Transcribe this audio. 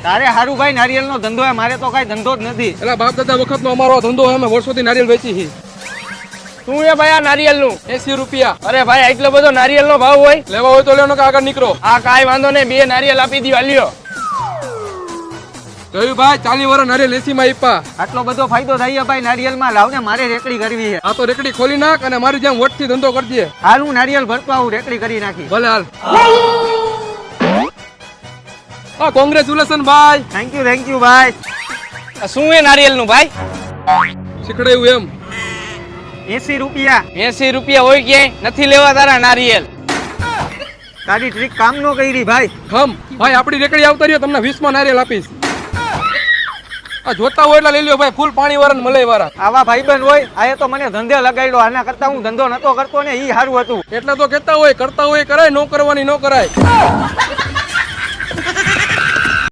તારે હારું ભાઈ નારિયેલ નો ધંધો હે, મારે તો કઈ ધંધો જ નથી. એટલે બાપ દાદા વખત નો અમારો ધંધો અમે વર્ષોથી નારિયેલ વેચી છે. શું છે ભાઈ આ નારિયેલ નું? 80 રૂપિયા. અરે ભાઈ એટલો બધો નારિયેલ નો ભાવ હોય? લેવા હોય તો લેવાનો કે આગળ નીકળો. આ કાંઈ વાંધો નહીં, 2 નારિયેલ આપી દો. લ્યો જોયું ભાઈ, 40 વર્ષ નારિયેલ 80 માં આપ્યા. આટલો બધો ફાયદો થાય ભાઈ નારિયેલ માં. લાવ ને, મારે રેકડી કરવી છે. આ તો રેકડી ખોલી નાખ અને મારી જેમ વટથી ધંધો કરજે. હાલ હું નારિયેલ ભરતો આવું, રેકડી કરી નાખી. ભલે હાલ. હા, કોંગ્રેચ્યુલેશન ભાઈ. થેન્ક યુ ભાઈ. આ શું છે નારિયેલ નું ભાઈ? શીખડાયું એમ. 80 રૂપિયા. 80 રૂપિયા હોય ક્યાંય નથી લેવા તારા નારિયેલ. તારી ટ્રીક કામ નો કરી ભાઈ. ભાઈ આપડી રેકડી આવતા રહ્યો, તમને 20 માં નારિયેલ આપીશ. આ જોતા હોય એટલે લઈ લ્યો ભાઈ, ફૂલ પાણી વાળા ને મલાઈ વાળા. આવા ભાઈબંધ હોય, આ તો મને ધંધે લગાડ્યો. આના કરતા હું ધંધો નતો કરતો ને, ઈ સારું હતું. એટલે તો કેતા હોય, કરતા હોય કરાય, નો કરવાની નો કરાય.